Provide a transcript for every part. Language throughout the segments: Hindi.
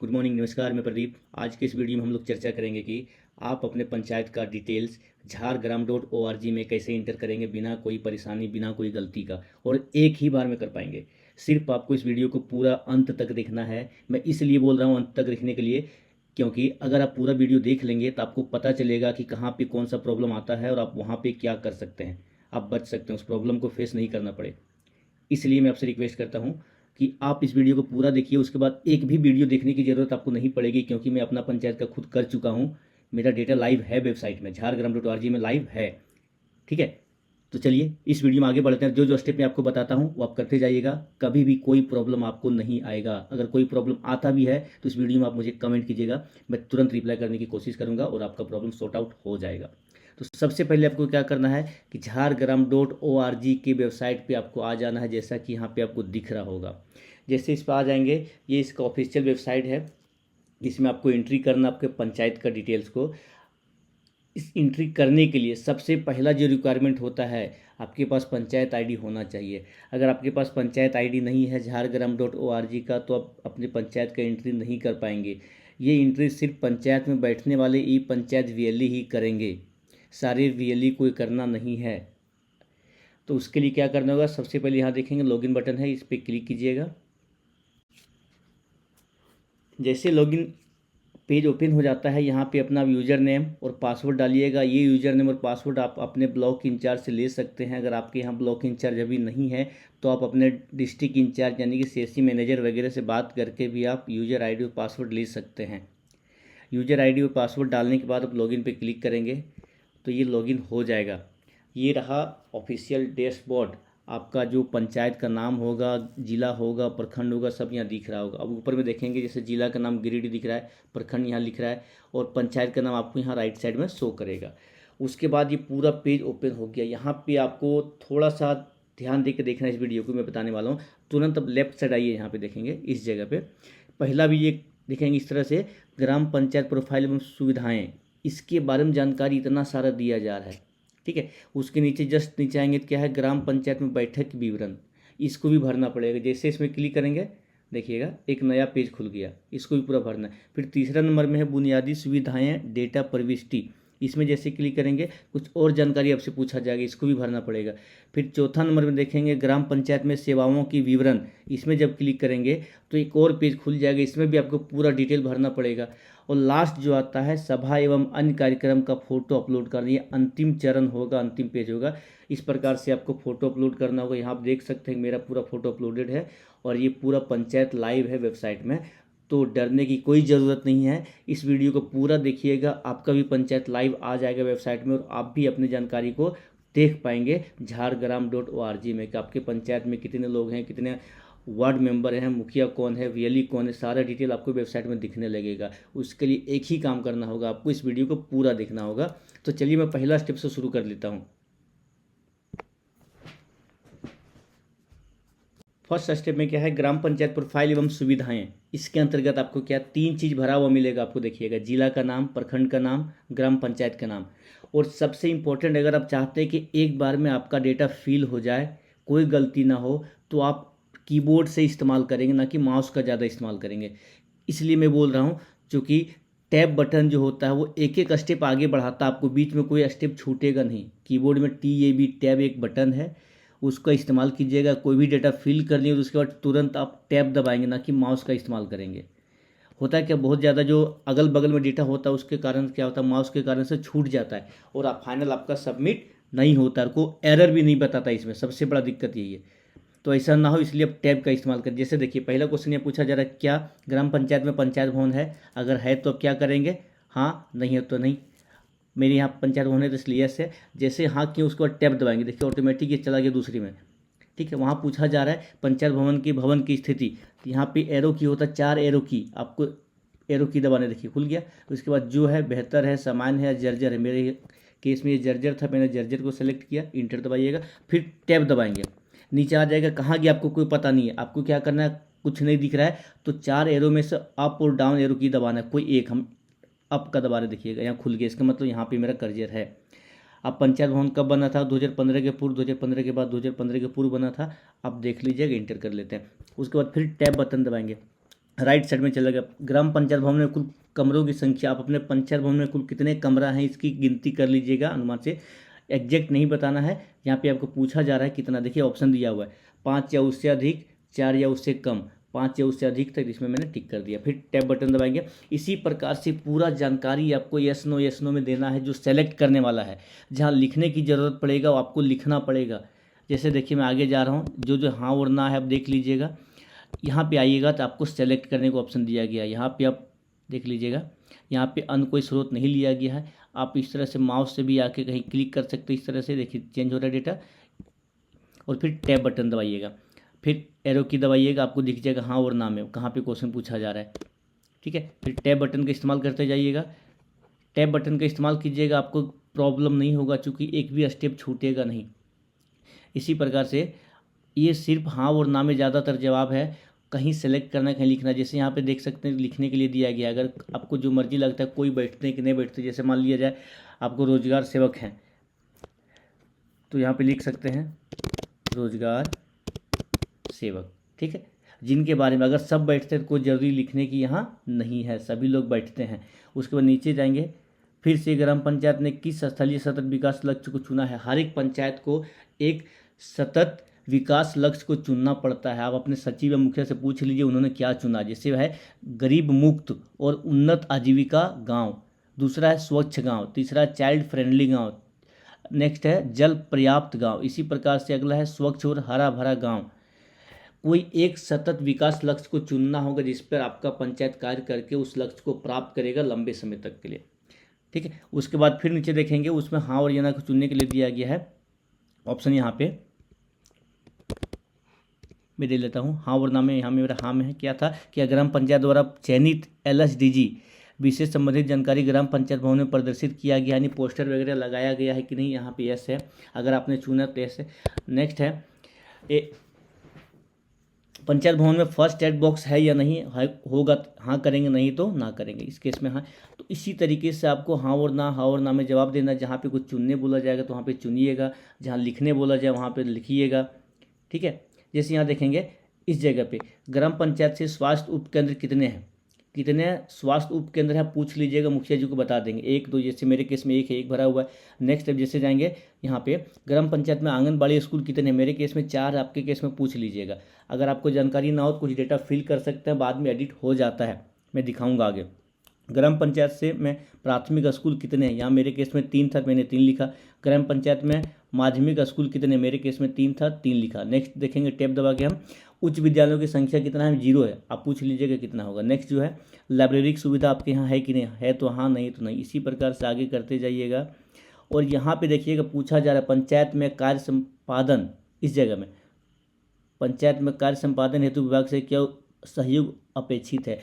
गुड मॉर्निंग, नमस्कार। मैं प्रदीप। आज के इस वीडियो में हम लोग चर्चा करेंगे कि आप अपने पंचायत का डिटेल्स झारग्राम.org में कैसे इंटर करेंगे बिना कोई परेशानी, बिना कोई गलती का, और एक ही बार में कर पाएंगे। सिर्फ आपको इस वीडियो को पूरा अंत तक देखना है। मैं इसलिए बोल रहा हूँ अंत तक देखने के लिए, क्योंकि अगर आप पूरा वीडियो देख लेंगे तो आपको पता चलेगा कि कहाँ पे कौन सा प्रॉब्लम आता है और आप वहाँ पे क्या कर सकते हैं। आप बच सकते हैं, उस प्रॉब्लम को फेस नहीं करना पड़े। इसलिए मैं आपसे रिक्वेस्ट करता हूँ कि आप इस वीडियो को पूरा देखिए। उसके बाद एक भी वीडियो देखने की ज़रूरत आपको नहीं पड़ेगी, क्योंकि मैं अपना पंचायत का खुद कर चुका हूँ। मेरा डेटा लाइव है वेबसाइट में, झारग्राम.org में लाइव है। ठीक है, तो चलिए इस वीडियो में आगे बढ़ते हैं। जो जो स्टेप मैं आपको बताता हूँ वो आप करते जाइएगा। कभी भी कोई प्रॉब्लम आपको नहीं आएगा। अगर कोई प्रॉब्लम आता भी है तो इस वीडियो में आप मुझे कमेंट कीजिएगा, मैं तुरंत रिप्लाई करने की कोशिश करूँगा और आपका प्रॉब्लम सॉर्ट आउट हो जाएगा। तो सबसे पहले आपको क्या करना है कि झारग्राम.org की वेबसाइट पे आपको आ जाना है, जैसा कि यहाँ पे आपको दिख रहा होगा। जैसे इस पर आ जाएंगे, ये इसका ऑफिशियल वेबसाइट है। इसमें आपको एंट्री करना आपके पंचायत का डिटेल्स को। इस एंट्री करने के लिए सबसे पहला जो रिक्वायरमेंट होता है, आपके पास पंचायत आईडी होना चाहिए। अगर आपके पास पंचायत आईडी नहीं है झारग्राम.org का, तो आप अपने पंचायत का एंट्री नहीं कर पाएंगे। ये एंट्री सिर्फ पंचायत में बैठने वाले ई पंचायत वीएलई ही करेंगे, सारे वीएलई कोई करना नहीं है। तो उसके लिए क्या करना होगा, सबसे पहले यहाँ देखेंगे लॉगिन बटन है, इस पर क्लिक कीजिएगा। जैसे लॉगिन पेज ओपन हो जाता है, यहाँ पे अपना यूज़र नेम और पासवर्ड डालिएगा। ये यूज़र नेम और पासवर्ड आप अपने ब्लॉक इंचार्ज से ले सकते हैं। अगर आपके यहाँ ब्लॉक इंचार्ज अभी नहीं है तो आप अपने डिस्ट्रिक्ट इंचार्ज यानी कि सीएससी मैनेजर वगैरह से बात करके भी आप यूज़र आईडी और पासवर्ड ले सकते हैं। यूज़र आईडी और पासवर्ड डालने के बाद आप लॉगिन पे क्लिक करेंगे तो ये लॉगिन हो जाएगा। ये रहा ऑफिशियल डैशबोर्ड। आपका जो पंचायत का नाम होगा, जिला होगा, प्रखंड होगा, सब यहाँ दिख रहा होगा। अब ऊपर में देखेंगे, जैसे जिला का नाम गिरिडीह दिख रहा है, प्रखंड यहाँ लिख रहा है, और पंचायत का नाम आपको यहाँ राइट साइड में शो करेगा। उसके बाद ये पूरा पेज ओपन हो गया। यहाँ पे आपको थोड़ा सा ध्यान दे के देखना है इस वीडियो को, मैं बताने वाला हूँ। तुरंत अब लेफ्ट साइड आइए, यहाँ पे देखेंगे इस जगह पे पहला भी ये देखेंगे इस तरह से ग्राम पंचायत प्रोफाइल एवं सुविधाएं। इसके बारे में जानकारी इतना सारा दिया जा रहा है। ठीक है, उसके नीचे जस्ट नीचे आएंगे तो क्या है, ग्राम पंचायत में बैठक विवरण, इसको भी भरना पड़ेगा। जैसे इसमें क्लिक करेंगे देखिएगा एक नया पेज खुल गया, इसको भी पूरा भरना है। फिर तीसरा नंबर में है बुनियादी सुविधाएं डेटा प्रविष्टि। इसमें जैसे क्लिक करेंगे कुछ और जानकारी आपसे पूछा जाएगा, इसको भी भरना पड़ेगा। फिर चौथा नंबर में देखेंगे ग्राम पंचायत में सेवाओं की विवरण। इसमें जब क्लिक करेंगे तो एक और पेज खुल जाएगा, इसमें भी आपको पूरा डिटेल भरना पड़ेगा। और लास्ट जो आता है सभा एवं अन्य कार्यक्रम का फोटो अपलोड करना, ये अंतिम चरण होगा, अंतिम पेज होगा। इस प्रकार से आपको फोटो अपलोड करना होगा। यहाँ आप देख सकते हैं मेरा पूरा फोटो अपलोडेड है और ये पूरा पंचायत लाइव है वेबसाइट में। तो डरने की कोई ज़रूरत नहीं है। इस वीडियो को पूरा देखिएगा, आपका भी पंचायत लाइव आ जाएगा वेबसाइट में और आप भी अपनी जानकारी को देख पाएंगे झारग्राम.org में कि आपके पंचायत में कितने लोग हैं, कितने वार्ड मेंबर हैं, मुखिया कौन है, वीएलई कौन है, सारा डिटेल आपको वेबसाइट में दिखने लगेगा। उसके लिए एक ही काम करना होगा, आपको इस वीडियो को पूरा देखना होगा। तो चलिए मैं पहला स्टेप से शुरू कर लेता हूँ। फर्स्ट स्टेप में क्या है, ग्राम पंचायत प्रोफाइल एवं सुविधाएं। इसके अंतर्गत आपको क्या तीन चीज़ भरा हुआ मिलेगा आपको, देखिएगा जिला का नाम, प्रखंड का नाम, ग्राम पंचायत का नाम। और सबसे इम्पोर्टेंट, अगर आप चाहते हैं कि एक बार में आपका डेटा फिल हो जाए, कोई गलती ना हो, तो आप कीबोर्ड से इस्तेमाल करेंगे, ना कि माउस का ज़्यादा इस्तेमाल करेंगे। इसलिए मैं बोल रहा हूँ, क्योंकि टैब बटन जो होता है वो एक एक स्टेप आगे बढ़ाता है, आपको बीच में कोई स्टेप छूटेगा नहीं। कीबोर्ड में TAB टैब एक बटन है, उसका इस्तेमाल कीजिएगा। कोई भी डेटा फिल कर लिया तो उसके बाद तुरंत आप टैब दबाएंगे, ना कि माउस का इस्तेमाल करेंगे। होता है क्या, बहुत ज़्यादा जो अगल बगल में डेटा होता है उसके कारण क्या होता है, माउस के कारण से छूट जाता है और आप फाइनल आपका सबमिट नहीं होता है, कोई एरर भी नहीं बताता। इसमें सबसे बड़ा दिक्कत यही है। तो ऐसा ना हो इसलिए आप टैब का इस्तेमाल करें। जैसे देखिए पहला क्वेश्चन ये पूछा जा रहा है, क्या ग्राम पंचायत में पंचायत भवन है? अगर है तो आप क्या करेंगे, हाँ, नहीं है तो नहीं। मेरे यहाँ पंचायत भवन है तो इसलिए यस है। जैसे हाँ किया उसके बाद टैब दबाएंगे, देखिए ऑटोमेटिक ये चला गया दूसरी में। ठीक है, वहाँ पूछा जा रहा है पंचायत भवन की स्थिति, तो यहाँ पे एरो की होता है, 4 एरो की, आपको एरो की दबाने, देखिए खुल गया। उसके बाद जो है बेहतर है, सामान्य है, जर्जर है। मेरे केस में ये जर्जर था, मैंने जर्जर को सेलेक्ट किया, इंटर दबाइएगा, फिर टैब दबाएंगे। नीचे आ जाएगा, कहाँ गया आपको कोई पता नहीं है। आपको क्या करना है, कुछ नहीं दिख रहा है तो 4 एरो में से अप और डाउन एरो की दबाना है, कोई एक। हम अप का दबा रहे, देखिएगा यहाँ खुल गया, इसका मतलब यहाँ पे मेरा कर्जर है। अब पंचायत भवन कब बना था, 2015 के पूर्व, 2015 के बाद, 2015 के पूर्व बना था। अब देख लीजिएगा, इंटर कर लेते हैं। उसके बाद फिर टैब बटन दबाएंगे, राइट साइड में चलेगा। ग्राम पंचायत भवन में कुल कमरों की संख्या, आप अपने पंचायत भवन में कुल कितने कमरा हैं इसकी गिनती कर लीजिएगा अनुमान से, एग्जैक्ट नहीं बताना है। यहाँ पे आपको पूछा जा रहा है कितना, देखिए ऑप्शन दिया हुआ है 5 या उससे अधिक, 4 या उससे कम, 5 या उससे अधिक तक, इसमें मैंने टिक कर दिया। फिर टैब बटन दबाएंगे। इसी प्रकार से पूरा जानकारी आपको यस नो में देना है, जो सेलेक्ट करने वाला है। जहाँ लिखने की ज़रूरत पड़ेगा वो आपको लिखना पड़ेगा। जैसे देखिए मैं आगे जा रहा हूँ, जो जो हाँ और ना है आप देख लीजिएगा। यहाँ पे आइएगा तो आपको सेलेक्ट करने को ऑप्शन दिया गया है। यहाँ पे आप देख लीजिएगा, यहाँ पे अन्य कोई स्रोत नहीं लिया गया है। आप इस तरह से माउस से भी आके कहीं क्लिक कर सकते हैं। इस तरह से देखिए चेंज हो रहा है डेटा। और फिर टैब बटन दबाइएगा, फिर एरो की दबाइएगा, आपको दिख जाएगा हाँ और ना में कहाँ पे क्वेश्चन पूछा जा रहा है। ठीक है, फिर टैब बटन का इस्तेमाल करते जाइएगा। टैब बटन का इस्तेमाल कीजिएगा, आपको प्रॉब्लम नहीं होगा, चूँकि एक भी स्टेप छूटेगा नहीं। इसी प्रकार से ये सिर्फ हाँ और ना में ज़्यादातर जवाब है, कहीं सेलेक्ट करना कहीं लिखना। जैसे यहाँ पे देख सकते हैं लिखने के लिए दिया गया है। अगर आपको जो मर्जी लगता है कोई बैठते हैं कि नहीं बैठते, जैसे मान लिया जाए आपको रोजगार सेवक हैं तो यहाँ पे लिख सकते हैं रोजगार सेवक। ठीक है, जिनके बारे में अगर सब बैठते हैं तो कोई ज़रूरी लिखने की यहाँ नहीं है, सभी लोग बैठते हैं। उसके बाद नीचे जाएंगे, फिर से ग्राम पंचायत ने किस स्थलीय सतत विकास लक्ष्य को चुना है। हर एक पंचायत को एक सतत विकास लक्ष्य को चुनना पड़ता है। आप अपने सचिव या मुखिया से पूछ लीजिए उन्होंने क्या चुना। जैसे है गरीब मुक्त और उन्नत आजीविका गांव, दूसरा है स्वच्छ गांव, तीसरा है चाइल्ड फ्रेंडली गांव, नेक्स्ट है जल पर्याप्त गांव। इसी प्रकार से अगला है स्वच्छ और हरा भरा गांव। कोई एक सतत विकास लक्ष्य को चुनना होगा जिस पर आपका पंचायत कार्य करके उस लक्ष्य को प्राप्त करेगा लंबे समय तक के लिए। ठीक है, उसके बाद फिर नीचे देखेंगे, उसमें हाँ और या ना को चुनने के लिए दिया गया है ऑप्शन। यहाँ पे मैं दे लेता हूँ हाँ और ना में। यहाँ मेरा हाँ में है क्या था कि ग्राम पंचायत द्वारा चयनित LSDG विशेष संबंधित जानकारी ग्राम पंचायत भवन में प्रदर्शित किया गया, यानी पोस्टर वगैरह लगाया गया है कि नहीं। यहाँ पे यस है, अगर आपने चुना तो यस है। नेक्स्ट है पंचायत भवन में फर्स्ट एड बॉक्स है या नहीं है, होगा हाँ करेंगे, नहीं तो ना करेंगे। इस केस में हाँ। तो इसी तरीके से आपको हाँ और ना में जवाब देना। जहाँ पे कुछ चुनने बोला जाएगा तो वहाँ पे चुनिएगा, जहाँ लिखने बोला जाए वहाँ पे लिखिएगा। ठीक है, जैसे यहाँ देखेंगे इस जगह पे ग्राम पंचायत से स्वास्थ्य उपकेंद्र कितने हैं, कितने स्वास्थ्य उपकेंद्र है पूछ लीजिएगा, मुखिया जी को बता देंगे 1 2। जैसे मेरे केस में 1 है, 1 भरा हुआ है। नेक्स्ट अब जैसे जाएंगे यहाँ पे ग्राम पंचायत में आंगनबाड़ी स्कूल कितने हैं, मेरे केस में 4, आपके केस में पूछ लीजिएगा। अगर आपको जानकारी ना हो तो कुछ डेटा फिल कर सकते हैं, बाद में एडिट हो जाता है, मैं दिखाऊंगा आगे। ग्राम पंचायत से में प्राथमिक स्कूल कितने हैं, यहाँ मेरे केस में 3 था, मैंने 3 लिखा। ग्राम पंचायत में माध्यमिक स्कूल कितने, मेरे केस में 3 था, 3 लिखा। नेक्स्ट देखेंगे टैब दबा के हम, उच्च विद्यालयों की संख्या कितना है, 0 है, आप पूछ लीजिएगा कितना होगा। नेक्स्ट जो है लाइब्रेरी की सुविधा आपके यहाँ है कि नहीं, है तो हाँ, नहीं तो नहीं। इसी प्रकार से आगे करते जाइएगा। और यहाँ पे देखिएगा पूछा जा रहा है पंचायत में कार्य संपादन, इस जगह में पंचायत में कार्य संपादन हेतु विभाग से क्या सहयोग अपेक्षित है।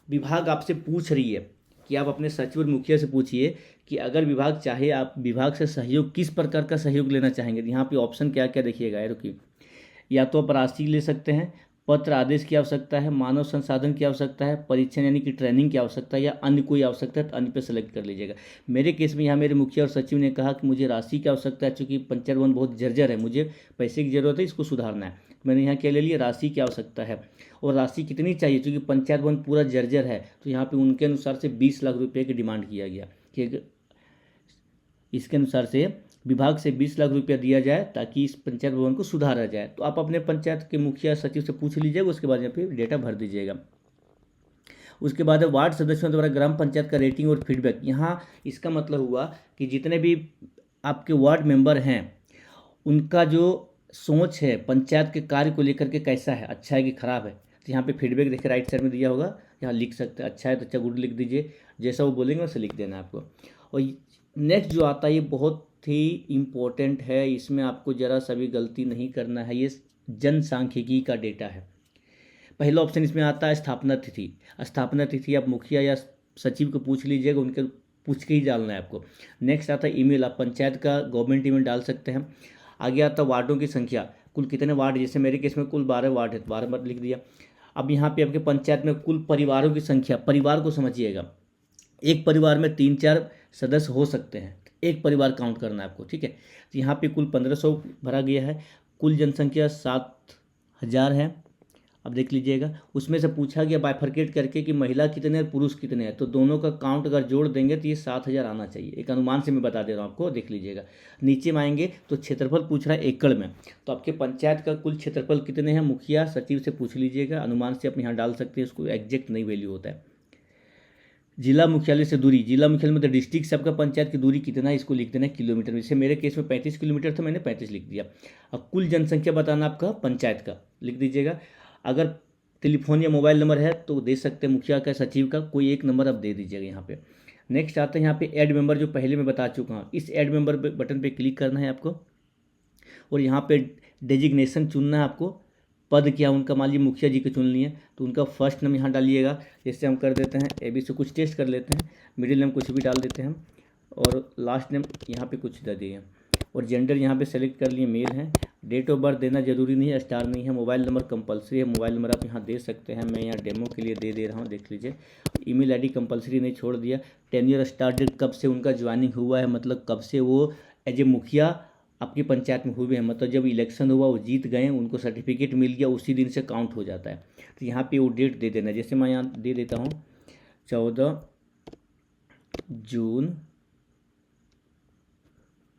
विभाग आपसे पूछ रही है कि आप अपने सचिव और मुखिया से पूछिए कि अगर विभाग चाहे आप विभाग से सहयोग किस प्रकार का सहयोग लेना चाहेंगे। यहाँ पे ऑप्शन क्या क्या देखिएगा, रुकिए। या तो आप राशि ले सकते हैं, पत्र आदेश की आवश्यकता है, मानव संसाधन की आवश्यकता है, परीक्षण यानी कि ट्रेनिंग की आवश्यकता है, या अन्य कोई आवश्यकता है तो अन्य पे सेलेक्ट कर लीजिएगा। मेरे केस में यहाँ मेरे मुखिया और सचिव ने कहा कि मुझे राशि की आवश्यकता है, चूँकि पंचायत भवन बहुत जर्जर है, मुझे पैसे की ज़रूरत है, इसको सुधारना है। मैंने यहाँ क्या ले लिया, राशि की आवश्यकता है। और राशि कितनी चाहिए, चूँकि पंचायत भवन पूरा जर्जर है तो यहाँ पे उनके अनुसार से 20 लाख रुपये की डिमांड किया गया कि इसके अनुसार से विभाग से 20 लाख रुपया दिया जाए ताकि इस पंचायत भवन को सुधारा जाए। तो आप अपने पंचायत के मुखिया सचिव से पूछ लीजिएगा, उसके बाद यहाँ पे डेटा भर दीजिएगा। उसके बाद वार्ड सदस्यों द्वारा ग्राम पंचायत का रेटिंग और फीडबैक। यहाँ इसका मतलब हुआ कि जितने भी आपके वार्ड मेंबर हैं उनका जो सोच है पंचायत के कार्य को लेकर के कैसा है, अच्छा है कि खराब है। तो यहाँ पे फीडबैक देखिए राइट साइड में दिया होगा, यहाँ लिख सकते हैं। अच्छा है तो अच्छा गुड लिख दीजिए, जैसा वो बोलेंगे वैसे लिख देना आपको। और नेक्स्ट जो आता है ये बहुत ही इम्पोर्टेंट है, इसमें आपको ज़रा सा भी गलती नहीं करना है। ये जनसांख्यिकी का डेटा है। पहला ऑप्शन इसमें आता है स्थापना तिथि। स्थापना तिथि आप मुखिया या सचिव को पूछ लीजिएगा, उनके पूछ के ही डालना है आपको। नेक्स्ट आता है ईमेल, आप पंचायत का गवर्नमेंट ईमेल डाल सकते हैं। आगे आता है वार्डों की संख्या, कुल कितने वार्ड, जैसे मेरे केस में कुल 12 वार्ड है, 12 मत लिख दिया। अब यहाँ पे आपके पंचायत में कुल परिवारों की संख्या, परिवार को समझिएगा, एक परिवार में 3-4 सदस्य हो सकते हैं, एक परिवार काउंट करना है आपको। ठीक है, तो यहाँ पे कुल 1500 भरा गया है। कुल जनसंख्या 7000 है। अब देख लीजिएगा, उसमें से पूछा गया बाइफरकेट करके कि महिला कितने हैं पुरुष कितने हैं, तो दोनों का काउंट अगर जोड़ देंगे तो ये 7,000 आना चाहिए। एक अनुमान से मैं बता दे रहा हूँ आपको, देख लीजिएगा। नीचे में आएंगे तो क्षेत्रफल पूछ रहा है एकड़ में, तो आपके पंचायत का कुल क्षेत्रफल कितने हैं मुखिया सचिव से पूछ लीजिएगा, अनुमान से आप यहाँ डाल सकते हैं, उसको एग्जैक्ट नहीं वैल्यू होता है। जिला मुख्यालय से दूरी, जिला मुख्यालय मतलब डिस्ट्रिक्ट से आपका पंचायत की दूरी कितना है इसको लिख देना है किलोमीटर में। जैसे मेरे केस में 35 किलोमीटर था, मैंने 35 लिख दिया। अब कुल जनसंख्या बताना आपका पंचायत का, लिख दीजिएगा। अगर टेलीफोन या मोबाइल नंबर है तो दे सकते हैं, मुखिया का सचिव का कोई एक नंबर आप दे दीजिएगा यहाँ पे। नेक्स्ट आता है यहाँ पे ऐड मेंबर, जो पहले मैं बता चुका हूँ। इस ऐड मेंबर बटन पे क्लिक करना है आपको, और यहाँ पे डेजिग्नेशन चुनना है आपको। पद क्या उनका, मान लीजिए मुखिया जी के चुन लिए तो उनका फर्स्ट नेम यहाँ डालिएगा, जैसे हम कर देते हैं ए बी से कुछ टेस्ट कर लेते हैं, मिडिल नेम कुछ भी डाल देते हैं हम, और लास्ट नेम यहाँ पे कुछ दे दिए, और जेंडर यहाँ पे सेलेक्ट कर लिए मेल है। डेट ऑफ बर्थ देना जरूरी नहीं है, स्टार नहीं है। मोबाइल नंबर कंपलसरी है, मोबाइल नंबर आप यहाँ दे सकते हैं, मैं यहाँ डेमो के लिए दे रहा हूँ, देख लीजिए। ईमेल आईडी कंपलसरी नहीं, छोड़ दिया। टेन्योर स्टार्ट डेट, कब से उनका ज्वाइनिंग हुआ है, मतलब कब से वो एज ए मुखिया आपकी पंचायत में हुए हैं, मतलब जब इलेक्शन हुआ वो जीत गए, उनको सर्टिफिकेट मिल गया, उसी दिन से काउंट हो जाता है। तो यहाँ पे वो डेट दे देना, जैसे मैं यहाँ दे देता हूँ 14 जून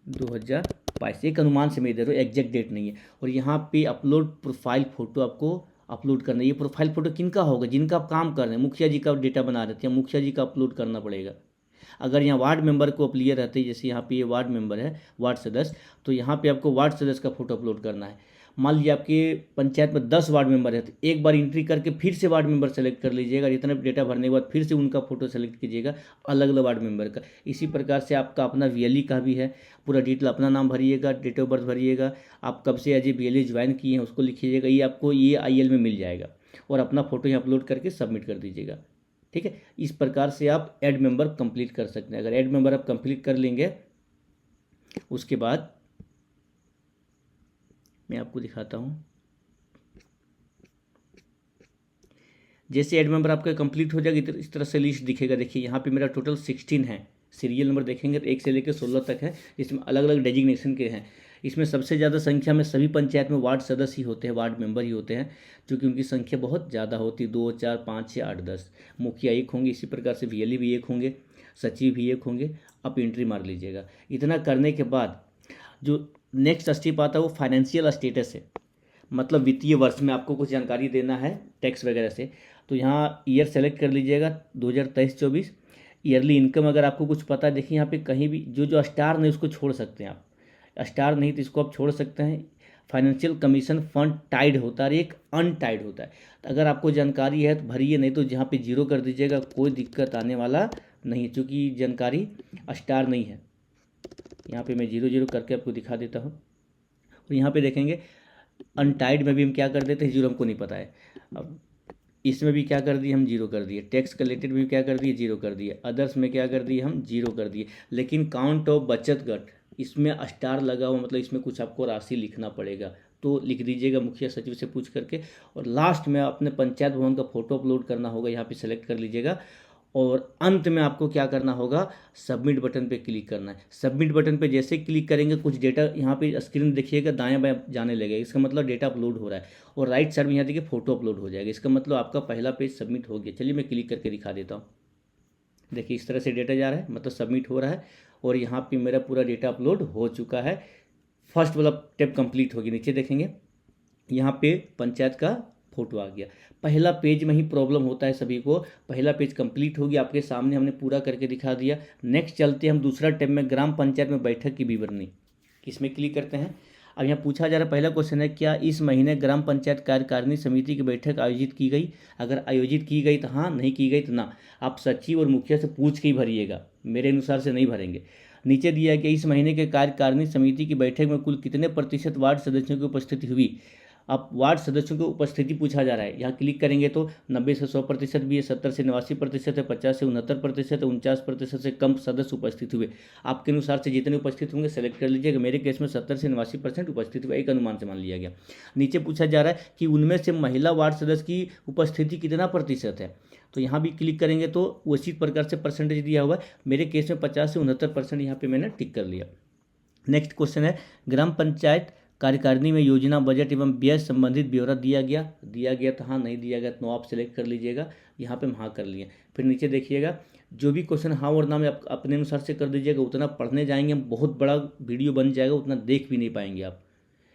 2022, एक अनुमान से मैं दे रहा हूँ, एग्जैक्ट डेट नहीं है। और यहाँ पे अपलोड प्रोफाइल फ़ोटो आपको अपलोड करना है। ये प्रोफाइल फ़ोटो किनका होगा, जिनका आप काम कर रहे हैं, मुखिया जी का डेटा बना रहे थे, मुखिया जी का अपलोड करना पड़ेगा। अगर यहाँ वार्ड मेंबर को अप्लीयर रहते हैं, जैसे यहाँ पे ये वार्ड मेंबर है, वार्ड सदस्य, तो यहाँ पे आपको वार्ड सदस्य का फोटो अपलोड करना है। मान लीजिए आपके पंचायत में 10 वार्ड मेंबर है, तो एक बार एंट्री करके फिर से वार्ड मेंबर सेलेक्ट कर लीजिएगा, इतना डेटा भरने के बाद फिर से उनका फोटो सेलेक्ट कीजिएगा, अलग अलग वार्ड मेंबर का। इसी प्रकार से आपका अपना वीएलई का भी है, पूरा डिटेल अपना नाम भरिएगा, डेट ऑफ बर्थ भरिएगा, आप कब से एज ए वीएलई ज्वाइन किए हैं उसको लिखिएगा, ये आपको ये IL में मिल जाएगा, और अपना फोटो यहाँ अपलोड करके सबमिट कर दीजिएगा। ठीक है, इस प्रकार से आप ऐड मेंबर कंप्लीट कर सकते हैं। अगर ऐड मेंबर आप कंप्लीट कर लेंगे, उसके बाद मैं आपको दिखाता हूं। जैसे ऐड मेंबर आपका कंप्लीट हो जाएगा, इस तरह से लिस्ट दिखेगा। देखिए यहाँ पे मेरा टोटल 16 है, सीरियल नंबर देखेंगे तो 1 से लेकर 16 तक है, इसमें अलग अलग डेजिग्नेशन के हैं। इसमें सबसे ज़्यादा संख्या में सभी पंचायत में वार्ड सदस्य ही होते हैं, वार्ड मेंबर ही होते हैं, क्योंकि उनकी संख्या बहुत ज़्यादा होती है, 2 4 5 6 8 10। मुखिया एक होंगे, इसी प्रकार से वीएलई भी एक होंगे, सचिव भी एक होंगे। आप एंट्री मार लीजिएगा। इतना करने के बाद जो नेक्स्ट स्टेप आता है वो फाइनेंशियल स्टेटस है, मतलब वित्तीय वर्ष में आपको कुछ जानकारी देना है टैक्स वगैरह से। तो यहाँ ईयर सेलेक्ट कर लीजिएगा 2023-24। ईयरली इनकम अगर आपको कुछ पता है, देखिए यहाँ पे कहीं भी जो स्टार नहीं उसको छोड़ सकते हैं आप, स्टार नहीं तो इसको आप छोड़ सकते हैं। फाइनेंशियल कमीशन फंड टाइड होता है, एक अनटाइड होता है। तो अगर आपको जानकारी है तो भरिए, नहीं तो जहाँ पे जीरो कर दीजिएगा, कोई दिक्कत आने वाला नहीं है, चूँकि जानकारी स्टार नहीं है। यहाँ पे मैं 0 करके आपको दिखा देता हूँ। और यहाँ पे देखेंगे अनटाइड में भी हम क्या कर देते हैं, जीरो हमको नहीं पता है। अब इसमें भी क्या कर दिए, हम 0 कर दिए। टैक्स कलेक्टेड में भी क्या कर दिए, 0 कर दिए। अदर्स में क्या कर दिए, हम 0 कर दिए। लेकिन काउंट ऑफ बचत गट, इसमें स्टार लगा हुआ, मतलब इसमें कुछ आपको राशि लिखना पड़ेगा, तो लिख दीजिएगा मुखिया सचिव से पूछ करके। और लास्ट में अपने पंचायत भवन का फोटो अपलोड करना होगा, यहाँ पे सेलेक्ट कर लीजिएगा। और अंत में आपको क्या करना होगा, सबमिट बटन पे क्लिक करना है। सबमिट बटन पे जैसे क्लिक करेंगे कुछ डेटा यहाँ पे स्क्रीन देखिएगा दाएं बाएं जाने लगेगा, इसका मतलब डेटा अपलोड हो रहा है। और राइट साइड में यहाँ देखिए फोटो अपलोड हो जाएगा, इसका मतलब आपका पहला पेज सबमिट हो गया। चलिए मैं क्लिक करके दिखा देता हूँ। देखिए इस तरह से डेटा जा रहा है, मतलब सबमिट हो रहा है, और यहाँ पे मेरा पूरा डेटा अपलोड हो चुका है। फर्स्ट वाला स्टेप कंप्लीट होगी। नीचे देखेंगे यहाँ पे पंचायत का फोटो आ गया। पहला पेज में ही प्रॉब्लम होता है सभी को। पहला पेज कंप्लीट हो गया, आपके सामने हमने पूरा करके दिखा दिया। नेक्स्ट चलते हैं हम दूसरा टैब में, ग्राम पंचायत में बैठक की विवरणी। इसमें क्लिक करते हैं। अब यहाँ पूछा जा रहा है, पहला क्वेश्चन है, क्या इस महीने ग्राम पंचायत कार्यकारिणी समिति की बैठक आयोजित की गई? अगर आयोजित की गई तो हाँ, नहीं की गई तो ना। आप सचिव और मुखिया से पूछ के ही भरिएगा, मेरे अनुसार से नहीं भरेंगे। नीचे दिया है कि इस महीने के कार्यकारिणी समिति की बैठक में कुल कितने प्रतिशत वार्ड सदस्यों की उपस्थिति हुई? अब वार्ड सदस्यों की उपस्थिति पूछा जा रहा है। यहाँ क्लिक करेंगे तो 90 से 100% भी है, 70 से 89% है, 50 से 69% है, 49% से कम सदस्य उपस्थित हुए। आपके अनुसार से जितने उपस्थित होंगे सेलेक्ट कर लीजिएगा। मेरे केस में 70 से 89% उपस्थित हुआ, एक अनुमान से मान लिया गया। नीचे पूछा जा रहा है कि उनमें से महिला वार्ड सदस्य की उपस्थिति कितना प्रतिशत है, तो यहाँ भी क्लिक करेंगे तो उसी प्रकार से परसेंटेज दिया हुआ है। मेरे केस में 50 से 69% यहाँ पे मैंने टिक कर लिया। नेक्स्ट क्वेश्चन है, ग्राम पंचायत कार्यकारिणी में योजना, बजट एवं व्यय संबंधित ब्यौरा दिया गया तो हाँ, नहीं दिया गया तो नो आप सेलेक्ट कर लीजिएगा। यहाँ पे हम हाँ कर लिए। फिर नीचे देखिएगा, जो भी क्वेश्चन हाँ और ना में आप अपने अनुसार से कर दीजिएगा। उतना पढ़ने जाएंगे हम, बहुत बड़ा वीडियो बन जाएगा, उतना देख भी नहीं पाएंगे आप,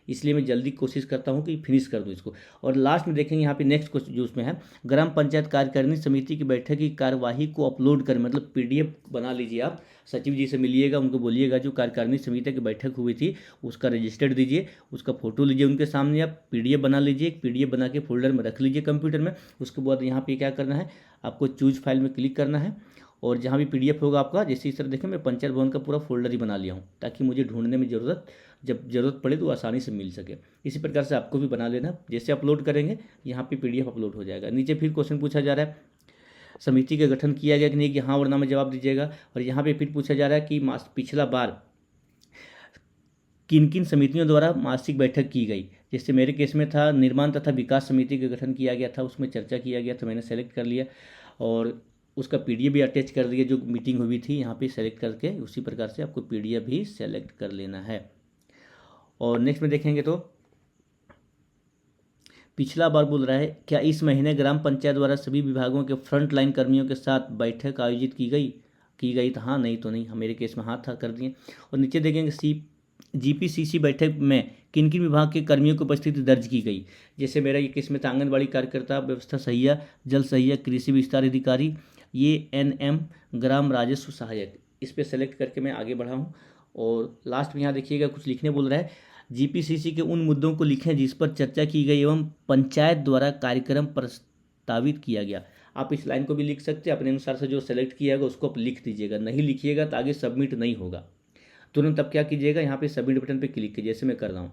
इसलिए मैं जल्दी कोशिश करता हूँ कि फिनिश कर दूँ इसको। और लास्ट में देखेंगे यहाँ पे नेक्स्ट क्वेश्चन जो उसमें है, ग्राम पंचायत कार्यकारिणी समिति की बैठक की कार्यवाही को अपलोड करें, मतलब पीडीएफ बना लीजिए आप, सचिव जी से मिलिएगा, उनको बोलिएगा जो कार्यकारिणी समिति की बैठक हुई थी उसका रजिस्टर्ड दीजिए, उसका फोटो लीजिए उनके सामने, आप पीडीएफ बना लीजिए, एक पीडीएफ बना के फोल्डर में रख लीजिए कंप्यूटर में। उसके बाद यहाँ पे क्या करना है, आपको चूज फाइल में क्लिक करना है, और जहाँ भी पीडीएफ होगा आपका, जैसे इस तरह देखें मैं पंचायत भवन का पूरा फोल्डर ही बना लिया हूँ, ताकि मुझे ढूंढने में जब ज़रूरत पड़े तो आसानी से मिल सके। इसी प्रकार से आपको भी बना लेना, जैसे अपलोड करेंगे यहाँ पे पीडीएफ अपलोड हो जाएगा। नीचे फिर क्वेश्चन पूछा जा रहा है, समिति का गठन किया गया कि नहीं, कि हाँ और ना में जवाब दीजिएगा। और यहाँ पे फिर पूछा जा रहा है कि पिछला बार किन किन समितियों द्वारा मासिक बैठक की गई। जैसे मेरे केस में था निर्माण तथा विकास समिति का गठन किया गया था, उसमें चर्चा किया गया था, मैंने सेलेक्ट कर लिया और उसका पीडीएफ भी अटैच कर दिया जो मीटिंग हुई थी, यहाँ पे सेलेक्ट करके उसी प्रकार से आपको पीडीएफ भी सेलेक्ट कर लेना है। और नेक्स्ट में देखेंगे तो पिछला बार बोल रहा है, क्या इस महीने ग्राम पंचायत द्वारा सभी विभागों के फ्रंट लाइन कर्मियों के साथ बैठक आयोजित की गई तो हाँ, नहीं तो नहीं, मेरे केस में हाँ था, कर दिए। और नीचे देखेंगे जीपीसीसी बैठक में किन किन विभाग के कर्मियों की उपस्थिति दर्ज की गई। जैसे मेरा ये केस में था आंगनबाड़ी कार्यकर्ता, व्यवस्था सहिया, जल सहिया, कृषि विस्तार अधिकारी, ये एनएम, ग्राम राजस्व सहायक, इस पर सेलेक्ट करके मैं आगे बढ़ा हूँ। और लास्ट में यहाँ देखिएगा कुछ लिखने बोल रहा है, जीपीसीसी के उन मुद्दों को लिखें जिस पर चर्चा की गई एवं पंचायत द्वारा कार्यक्रम प्रस्तावित किया गया। आप इस लाइन को भी लिख सकते हैं, अपने अनुसार से जो सेलेक्ट किया गया उसको आप लिख दीजिएगा, नहीं लिखिएगा तो आगे सबमिट नहीं होगा। तुरंत अब क्या कीजिएगा, यहाँ पे सबमिट बटन पे क्लिक कीजिए, जैसे मैं कर रहा हूँ,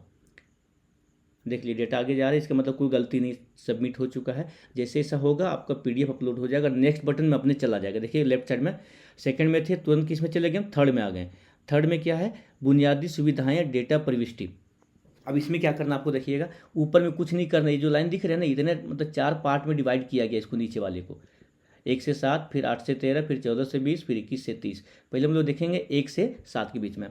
देख लीजिए डेटा आगे जा रहा है, इसका मतलब कोई गलती नहीं, सबमिट हो चुका है। जैसे ऐसा होगा आपका पीडीएफ अपलोड हो जाएगा, नेक्स्ट बटन में अपने चला जाएगा। देखिए लेफ्ट साइड में सेकंड में थे, तुरंत किस में चले गए, थर्ड में आ गए। थर्ड में क्या है, बुनियादी सुविधाएं डेटा प्रविष्टि। अब इसमें क्या करना आपको, देखिएगा ऊपर में कुछ नहीं करना, ये जो लाइन दिख रही है ना, इतने मतलब 4 पार्ट में डिवाइड किया गया इसको, नीचे वाले को 1 से 7, फिर 8 से 13, फिर 14 से 20, फिर 21 से 30। पहले हम लोग देखेंगे 1 से 7 के बीच में।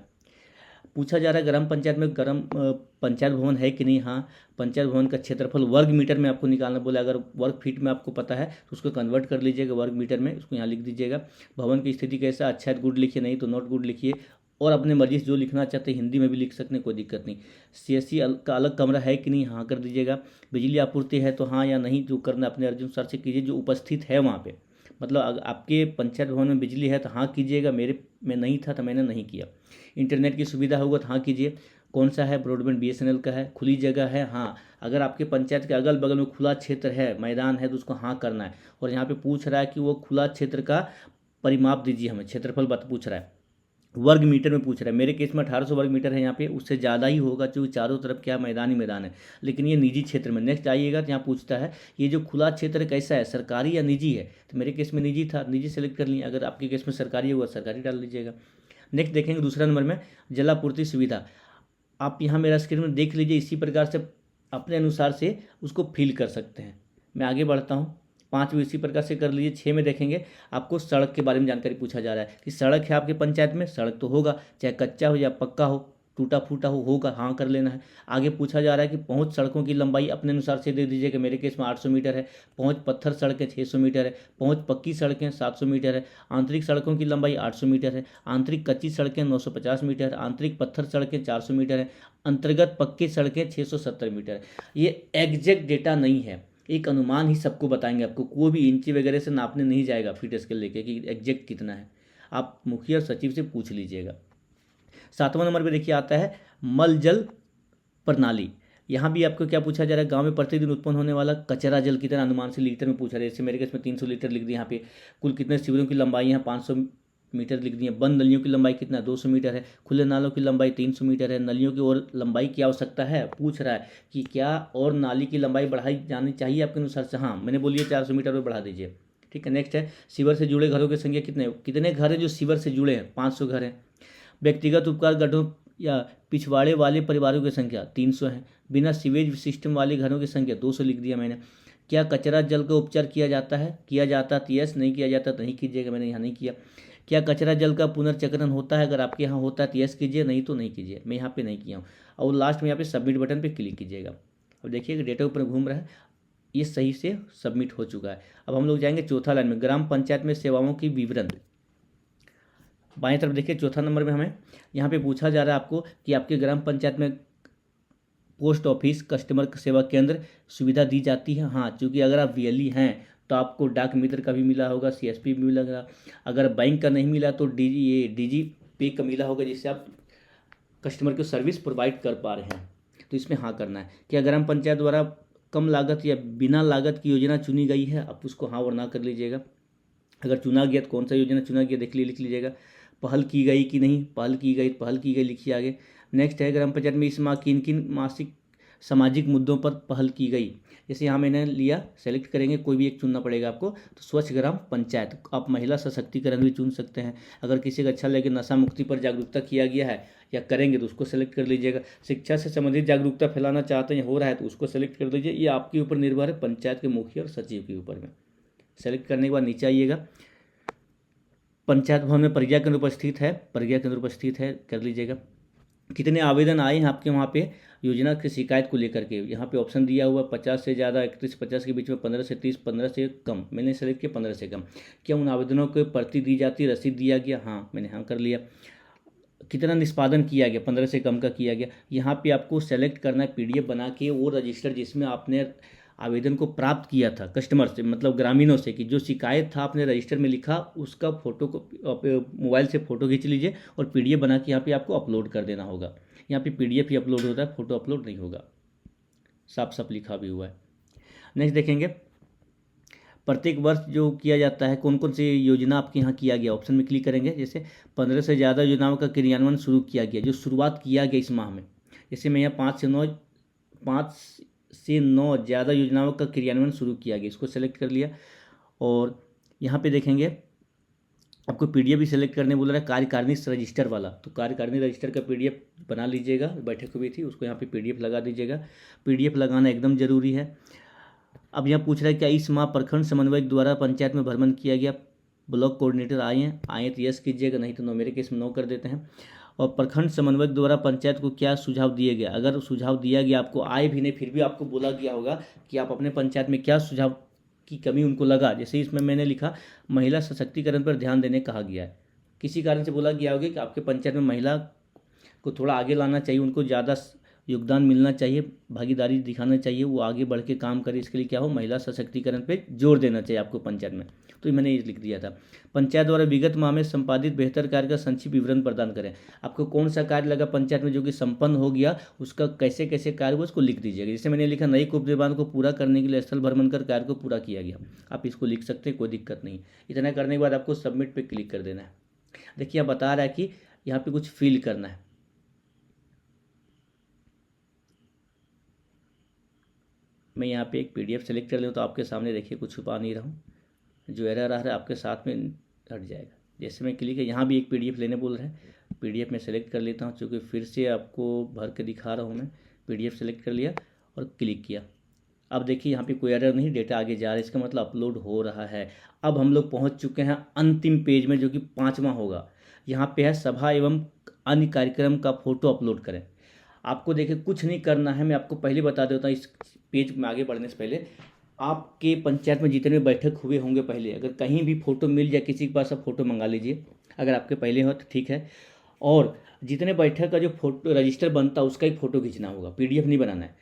पूछा जा रहा है ग्राम पंचायत में पंचायत भवन है कि नहीं। हाँ, पंचायत भवन का क्षेत्रफल वर्ग मीटर में आपको निकालना बोला, अगर वर्ग फीट में आपको पता है तो उसको कन्वर्ट कर लीजिएगा वर्ग मीटर में, उसको यहाँ लिख दीजिएगा। भवन की स्थिति कैसा, अच्छा है गुड लिखिए, नहीं तो नॉट गुड लिखिए, और अपने मर्जी से जो लिखना चाहते हैं हिंदी में भी लिख सकते हैं, कोई दिक्कत नहीं। सीएससी का अलग कमरा है कि नहीं, हाँ कर दीजिएगा। बिजली आपूर्ति है तो हाँ या नहीं, जो करना अपने अनुसार से कीजिए, जो उपस्थित है वहाँ पे, मतलब अगर आपके पंचायत भवन में बिजली है तो हाँ कीजिएगा, मेरे में नहीं था तो मैंने नहीं किया। इंटरनेट की सुविधा होगा तो हाँ कीजिए। कौन सा है, ब्रॉडबैंड बीएसएनएल का है, खुली जगह है, हाँ। अगर आपके पंचायत के अगल बगल में खुला क्षेत्र है, मैदान है, तो उसको हाँ करना है। और यहाँ पे पूछ रहा है कि वो खुला क्षेत्र का परिमाप दीजिए, हमें क्षेत्रफल बात पूछ रहा है, वर्ग मीटर में पूछ रहा है। मेरे केस में 1800 वर्ग मीटर है, यहाँ पे उससे ज़्यादा ही होगा क्योंकि चारों तरफ क्या मैदान ही मैदान है, लेकिन ये निजी क्षेत्र में। नेक्स्ट आइएगा तो यहाँ पूछता है ये जो खुला क्षेत्र कैसा है, सरकारी या निजी है, तो मेरे केस में निजी था, निजी सेलेक्ट कर लिया। अगर आपके केस में सरकारी होगा सरकारी डाल लीजिएगा। नेक्स्ट देखेंगे दूसरा नंबर में जलापूर्ति सुविधा। आप यहाँ मेरा स्क्रीन में देख लीजिए, इसी प्रकार से अपने अनुसार से उसको फिल कर सकते हैं। मैं आगे बढ़ता हूँ, 5 भी इसी प्रकार से कर लीजिए। 6 में देखेंगे आपको सड़क के बारे में जानकारी पूछा जा रहा है कि सड़क है आपके पंचायत में, सड़क तो होगा, चाहे कच्चा हो या पक्का हो, टूटा फूटा होगा, हाँ कर लेना है। आगे पूछा जा रहा है कि पहुंच सड़कों की लंबाई अपने अनुसार से दे दीजिएगा, मेरे केस में 800 मीटर है। पहुंच पत्थर सड़कें 600 मीटर है। पहुंच पक्की सड़कें 700 मीटर है। आंतरिक सड़कों की लंबाई 800 मीटर है। आंतरिक कच्ची सड़कें 950 मीटर, आंतरिक पत्थर सड़कें 400 मीटर है। अंतर्गत पक्की सड़कें 670 मीटर है। ये एग्जैक्ट डेटा नहीं है, एक अनुमान ही सबको बताएंगे, आपको कोई भी इंची वगैरह से नापने नहीं जाएगा फीट स्केल लेके कि एग्जैक्ट कितना है, आप मुखिया और सचिव से पूछ लीजिएगा। 7वां नंबर पे देखिए आता है मल जल प्रणाली। यहाँ भी आपको क्या पूछा जा रहा है, गांव में प्रतिदिन उत्पन्न होने वाला कचरा जल कितना अनुमान से लीटर में पूछा रहा है। जैसे मेरे केस में 300 लीटर लिख दिया, यहाँ पे कुल कितने शिविरों की लंबाई है 500 मीटर लिख दिए। बंद नलियों की लंबाई कितना 200 मीटर है। खुले नालों की लंबाई 300 मीटर है। नलियों की और लंबाई की आवश्यकता है, पूछ रहा है कि क्या और नाली की लंबाई बढ़ाई जानी चाहिए आपके अनुसार से। हाँ मैंने बोलिए 400 मीटर पर बढ़ा दीजिए, ठीक है। नेक्स्ट है सीवर से जुड़े घरों की संख्या कितने घर हैं जो सीवर से जुड़े हैं, 500 घर हैं। व्यक्तिगत उपकार गड्ढों या पिछवाड़े वाले परिवारों की संख्या 300 है। बिना सीवेज सिस्टम वाले घरों की संख्या 200 लिख दिया मैंने। क्या कचरा जल का उपचार किया जाता है, किया जाता तो यस, नहीं किया जाता तो नहीं कीजिएगा, मैंने यहाँ नहीं किया। क्या कचरा जल का पुनर्चक्रण होता है? अगर आपके यहाँ होता है तो यस कीजिए, नहीं तो नहीं कीजिए। मैं यहाँ पे नहीं किया हूँ। और लास्ट में यहाँ पे सबमिट बटन पे क्लिक कीजिएगा। अब देखिए कि डेटा ऊपर घूम रहा है, ये सही से सबमिट हो चुका है। अब हम लोग जाएंगे चौथा लाइन में, ग्राम पंचायत में सेवाओं की विवरण। बाएं तरफ देखिए चौथा नंबर में हमें यहाँ पे पूछा जा रहा है आपको कि आपके ग्राम पंचायत में पोस्ट ऑफिस, कस्टमर सेवा केंद्र सुविधा दी जाती है। हाँ, क्योंकि अगर आप वीएलई हैं तो आपको डाक मित्र का भी मिला होगा, सीएसपी भी मिलेगा। अगर बैंक का नहीं मिला तो डीजी पे का मिला होगा, जिससे आप कस्टमर को सर्विस प्रोवाइड कर पा रहे हैं। तो इसमें हाँ करना है। कि ग्राम पंचायत द्वारा कम लागत या बिना लागत की योजना चुनी गई है, आप उसको हाँ और ना कर लीजिएगा। अगर चुना गया तो कौन सा योजना चुना गया लिख लीजिएगा। पहल की गई कि नहीं, पहल की गई, पहल की गई लिखिए आगे। नेक्स्ट है, ग्राम पंचायत में इस माह किन किन मासिक सामाजिक मुद्दों पर पहल की गई। जैसे यहाँ मैंने लिया, सेलेक्ट करेंगे, कोई भी एक चुनना पड़ेगा आपको। तो स्वच्छ ग्राम पंचायत, आप महिला सशक्तिकरण भी चुन सकते हैं। अगर किसी को अच्छा लगे नशा मुक्ति पर जागरूकता किया गया है या करेंगे तो उसको सेलेक्ट कर लीजिएगा। शिक्षा से संबंधित जागरूकता फैलाना चाहते हैं, हो रहा है तो उसको सेलेक्ट कर लीजिए। ये आपके ऊपर निर्भर है, पंचायत के मुखिया और सचिव के ऊपर में। सेलेक्ट करने के बाद नीचे आइएगा, पंचायत भवन में प्रज्ञा केंद्र उपस्थित है, प्रज्ञा केंद्र उपस्थित है, कर लीजिएगा। कितने आवेदन आए हैं आपके वहाँ पे योजना की शिकायत को लेकर के? यहाँ पे ऑप्शन दिया हुआ 50 से ज़्यादा, 31 50 के बीच में, 15 से 30, 15 से कम। मैंने सेलेक्ट किया 15 से कम। क्या उन आवेदनों को प्रति दी जाती है, रसीद दिया गया? हाँ, मैंने हाँ कर लिया। कितना निष्पादन किया गया? 15 से कम का किया गया। यहाँ पे आपको सेलेक्ट करना है पीडीएफ बना के वो रजिस्टर जिसमें आपने आवेदन को प्राप्त किया था कस्टमर से, मतलब ग्रामीणों से, कि जो शिकायत था आपने रजिस्टर में लिखा, उसका फोटो को मोबाइल से फ़ोटो खींच लीजिए और पीडीएफ बना के यहाँ पे आपको अपलोड कर देना होगा। यहाँ पे पीडीएफ ही अपलोड होता है, फोटो अपलोड नहीं होगा, साफ साफ लिखा भी हुआ है। नेक्स्ट देखेंगे, प्रत्येक वर्ष जो किया जाता है, कौन कौन सी योजना आपके यहाँ किया गया, ऑप्शन में क्लिक करेंगे। जैसे 15 से ज़्यादा योजनाओं का क्रियान्वयन शुरू किया गया, जो शुरुआत किया गया इस माह में। जैसे मैं यहाँ 5 से 9 ज़्यादा योजनाओं का क्रियान्वयन शुरू किया गया, इसको सेलेक्ट कर लिया। और यहाँ पे देखेंगे आपको पीडीएफ भी सेलेक्ट करने बोल रहा है, कार्यकारिणी रजिस्टर वाला। तो कार्यकारिणी रजिस्टर का पीडीएफ बना लीजिएगा, बैठक हुई थी उसको यहाँ पे पीडीएफ लगा दीजिएगा। पीडीएफ लगाना एकदम ज़रूरी है। अब यहाँ पूछ रहा है क्या इस माह प्रखंड समन्वयक द्वारा पंचायत में भ्रमण किया गया, ब्लॉक कोऑर्डिनेटर आए तो यस कीजिएगा, नहीं तो नो, मेरे केस में नो कर देते हैं। और प्रखंड समन्वयक द्वारा पंचायत को क्या सुझाव दिए गया? अगर सुझाव दिया गया, आपको आए भी नहीं फिर भी आपको बोला गया होगा कि आप अपने पंचायत में क्या सुझाव की कमी उनको लगा। जैसे इसमें मैंने लिखा महिला सशक्तिकरण पर ध्यान देने कहा गया है। किसी कारण से बोला गया होगा कि आपके पंचायत में महिला को थोड़ा आगे लाना चाहिए, उनको ज़्यादा योगदान मिलना चाहिए, भागीदारी दिखाना चाहिए, वो आगे बढ़ के काम करे। इसके लिए क्या हो, महिला सशक्तिकरण पे जोर देना चाहिए आपको पंचायत में। तो मैंने ये लिख दिया था। पंचायत द्वारा विगत माह में संपादित बेहतर कार्य का संक्षिप्त विवरण प्रदान करें। आपको कौन सा कार्य लगा पंचायत में जो कि संपन्न हो गया, उसका कैसे कैसे कार्य हुआ उसको लिख दीजिएगा। जैसे मैंने लिखा नई कूप निर्माण को पूरा करने के लिए स्थल भ्रमण कर कार्य को पूरा किया गया, आप इसको लिख सकते हैं, कोई दिक्कत नहीं। इतना करने के बाद आपको सबमिट पे क्लिक कर देना है। देखिए आप बता रहा है कि यहाँ पे कुछ फिल करना है। मैं यहाँ पे एक पीडीएफ सेलेक्ट कर लूँ तो आपके सामने देखिए कुछ छुपा नहीं रहा हूँ, जो एरर आ रहा है आपके साथ में हट जाएगा। जैसे मैं क्लिक है, यहाँ भी एक पीडीएफ लेने बोल रहा है, पीडीएफ में सेलेक्ट कर लेता हूँ, चूँकि फिर से आपको भर के दिखा रहा हूँ। मैं पीडीएफ सेलेक्ट कर लिया और क्लिक किया। अब देखिए यहाँ पे कोई एरर नहीं, डेटा आगे जा रहा है, इसका मतलब अपलोड हो रहा है। अब हम लोग पहुँच चुके हैं अंतिम पेज में, जो कि 5वां होगा। यहाँ पे है सभा एवं अन्य कार्यक्रम का फोटो अपलोड करें। आपको देखिए कुछ नहीं करना है, मैं आपको पहले बता देता हूँ। इस पेज में आगे बढ़ने से पहले आपके पंचायत में जितने बैठक हुए होंगे पहले, अगर कहीं भी फ़ोटो मिल जाए किसी के पास, आप फ़ोटो मंगा लीजिए, अगर आपके पहले हो तो ठीक है। और जितने बैठक का जो फोटो रजिस्टर बनता है उसका ही फ़ोटो खींचना होगा, पीडीएफ नहीं बनाना है।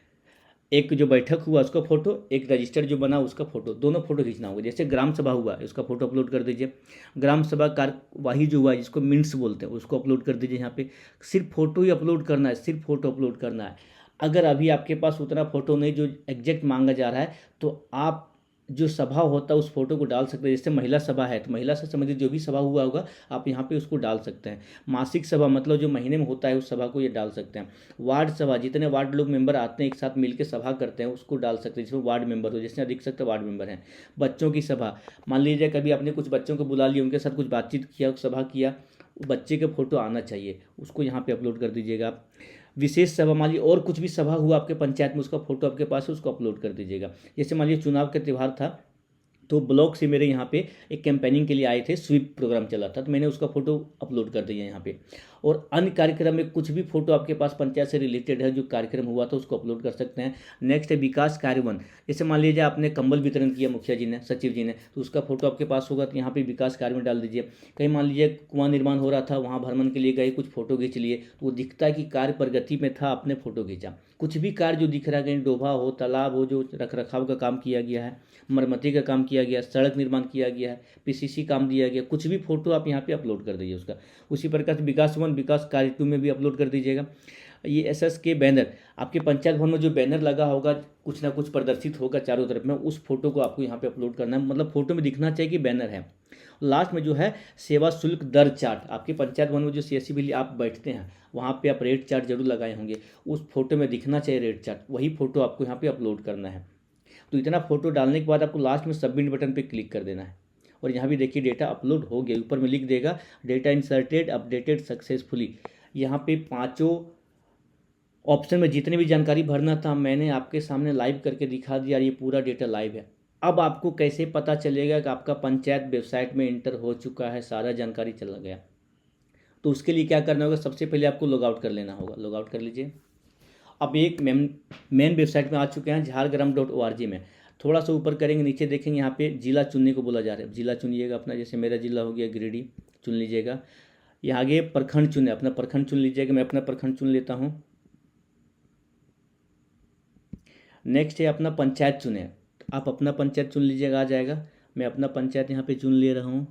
एक जो बैठक हुआ उसका फ़ोटो, एक रजिस्टर जो बना उसका फ़ोटो, दोनों फ़ोटो खींचना होगा। जैसे ग्राम सभा हुआ उसका फ़ोटो अपलोड कर दीजिए, ग्राम सभा कार्यवाही जो हुआ जिसको मिनट्स बोलते हैं उसको अपलोड कर दीजिए। यहाँ पे सिर्फ फ़ोटो ही अपलोड करना है, सिर्फ फ़ोटो अपलोड करना है। अगर अभी आपके पास उतना फ़ोटो नहीं जो एग्जैक्ट मांगा जा रहा है, तो आप जो सभा होता है उस फोटो को डाल सकते हैं। जैसे महिला सभा है तो महिला से संबंधित जो भी सभा हुआ होगा आप यहाँ पे उसको डाल सकते हैं। मासिक सभा मतलब जो महीने में होता है उस सभा को ये डाल सकते हैं। वार्ड सभा, जितने वार्ड लोग मेंबर आते हैं एक साथ मिलकर सभा करते हैं उसको डाल सकते हैं, जिसमें वार्ड मेंबर हो, जिसमें अधिक सकते वार्ड मेंबर हैं। बच्चों की सभा, मान लीजिए कभी आपने कुछ बच्चों को बुला लिया, उनके साथ कुछ बातचीत किया, सभा किया, बच्चे के फोटो आना चाहिए, उसको यहाँ पे अपलोड कर दीजिएगा आप। विशेष सभा, मान लीजिए और कुछ भी सभा हुआ आपके पंचायत में, उसका फोटो आपके पास है, उसको अपलोड कर दीजिएगा। जैसे मान लीजिए चुनाव का त्यौहार था तो ब्लॉग से मेरे यहाँ पे एक कैंपेनिंग के लिए आए थे, स्वीप प्रोग्राम चला था, तो मैंने उसका फ़ोटो अपलोड कर दिया यहाँ पे। और अन्य कार्यक्रम में कुछ भी फोटो आपके पास पंचायत से रिलेटेड है जो कार्यक्रम हुआ था उसको अपलोड कर सकते हैं। नेक्स्ट है विकास कार्यान्वयन, जैसे मान लीजिए आपने कंबल वितरण किया मुखिया जी ने, सचिव जी ने, तो उसका फोटो आपके पास होगा तो यहाँ पे विकास कार्यान्वयन डाल दीजिए। कहीं मान लीजिए कुआं निर्माण हो रहा था, वहाँ भ्रमण के लिए गए, कुछ फोटो खींच लिए, तो वो दिखता है कि कार्य प्रगति में था, आपने फोटो खींचा। कुछ भी कार्य जो दिख रहा है, कहीं डोभा हो, तालाब हो, जो रख रखाव का काम किया गया है, मरम्मती का काम किया गया, सड़क निर्माण किया गया है, पीसीसी काम दिया गया, कुछ भी फोटो आप यहाँ पे अपलोड कर दीजिए उसका। उसी प्रकार से विकास वन विकास कार्य 2 में भी अपलोड कर दीजिएगा। ये एसएस के बैनर, आपके पंचायत भवन में जो बैनर लगा होगा, कुछ ना कुछ प्रदर्शित होगा चारों तरफ में, उस फोटो को आपको यहाँ पे अपलोड करना है, मतलब फोटो में दिखना चाहिए कि बैनर है। लास्ट में जो है सेवा शुल्क दर चार्ट, आपके पंचायत भवन में जो सीएससी बिल आप बैठते हैं वहाँ पे आप रेट चार्ट जरूर लगाए होंगे, उस फोटो में दिखना चाहिए रेट चार्ट, वही फोटो आपको यहाँ पे अपलोड करना है। तो इतना फोटो डालने के बाद आपको लास्ट में सबमिट बटन पे क्लिक कर देना है। और यहाँ भी देखिए डेटा अपलोड हो गया, ऊपर में लिख देगा डेटा इंसर्टेड अपडेटेड सक्सेसफुली। यहाँ पे पांचों ऑप्शन में जितने भी जानकारी भरना था मैंने आपके सामने लाइव करके दिखा दिया, ये पूरा डेटा लाइव है। अब आपको कैसे पता चलेगा कि आपका पंचायत वेबसाइट में इंटर हो चुका है, सारा जानकारी चला गया, तो उसके लिए क्या करना होगा, सबसे पहले आपको लॉग आउट कर लेना होगा। लॉग आउट कर लीजिए। अब एक मेन वेबसाइट में आ चुके हैं झारग्राम.org में। थोड़ा सा ऊपर करेंगे, नीचे देखेंगे यहाँ पे जिला चुनने को बोला जा रहा है, जिला चुनिएगा अपना, जैसे मेरा जिला हो गया गिरिडीह, चुन लीजिएगा। यहाँ आगे प्रखंड चुने, अपना प्रखंड चुन लीजिएगा, मैं अपना प्रखंड चुन लेता हूँ। नेक्स्ट है अपना पंचायत चुने, आप अपना पंचायत चुन लीजिएगा, आ जाएगा। मैं अपना पंचायत यहाँ पे चुन ले रहा हूँ,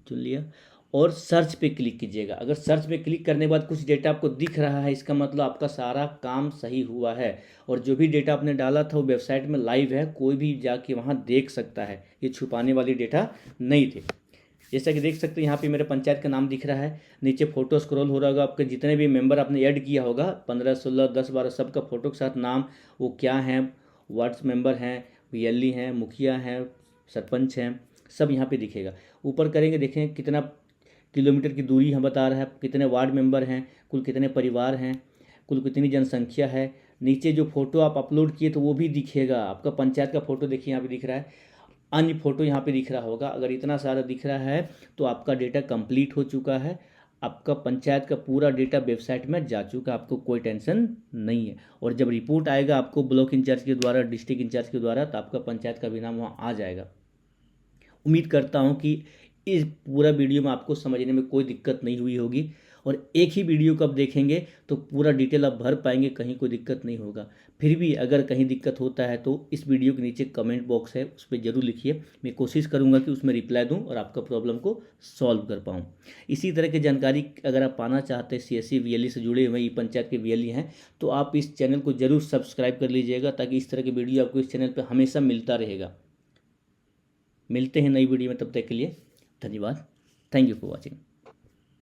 चुन लिया। और सर्च पे क्लिक कीजिएगा। अगर सर्च पे क्लिक करने के बाद कुछ डेटा आपको दिख रहा है, इसका मतलब आपका सारा काम सही हुआ है, और जो भी डेटा आपने डाला था वो वेबसाइट में लाइव है, कोई भी जाके वहाँ देख सकता है, ये छुपाने वाली डेटा नहीं थे। जैसा कि देख सकते हैं यहाँ पे मेरे पंचायत का नाम दिख रहा है, नीचे फोटो स्क्रॉल हो रहा होगा, आपके जितने भी मेंबर आपने ऐड किया होगा 15, 16, 10, 12 सबका फोटो के साथ नाम, वो क्या हैं, वार्ड्स मेंबर हैं, वीएलई हैं, मुखिया हैं, सरपंच हैं, सब यहाँ पे दिखेगा। ऊपर करेंगे, देखें कितना किलोमीटर की दूरी हम बता रहा है, कितने वार्ड मेंबर हैं, कुल कितने परिवार हैं, कुल कितनी जनसंख्या है। नीचे जो फोटो आप अपलोड किए तो वो भी दिखेगा, आपका पंचायत का फोटो देखिए यहाँ पे दिख रहा है, अन्य फोटो यहाँ पे दिख रहा होगा। अगर इतना सारा दिख रहा है तो आपका डेटा कंप्लीट हो चुका है, आपका पंचायत का पूरा डेटा वेबसाइट में जा चुका, आपको कोई टेंशन नहीं है। और जब रिपोर्ट आएगा आपको ब्लॉक इंचार्ज के द्वारा, डिस्ट्रिक्ट इंचार्ज के द्वारा, तो आपका पंचायत का भी नाम वहाँ आ जाएगा। उम्मीद करता हूँ कि इस पूरा वीडियो में आपको समझने में कोई दिक्कत नहीं हुई होगी, और एक ही वीडियो को आप देखेंगे तो पूरा डिटेल आप भर पाएंगे, कहीं कोई दिक्कत नहीं होगा। फिर भी अगर कहीं दिक्कत होता है तो इस वीडियो के नीचे कमेंट बॉक्स है, उस पर ज़रूर लिखिए, मैं कोशिश करूंगा कि उसमें रिप्लाई दूं और आपका प्रॉब्लम को सॉल्व कर पाऊं। इसी तरह की जानकारी अगर आप पाना चाहते हैं, सीएससी वीएलई से जुड़े हुए, ई पंचायत के वीएलई हैं, तो आप इस चैनल को जरूर सब्सक्राइब कर लीजिएगा, ताकि इस तरह की वीडियो आपको इस चैनल पर हमेशा मिलता रहेगा। मिलते हैं नई वीडियो में, तब तक के लिए धन्यवाद। Thank you for watching.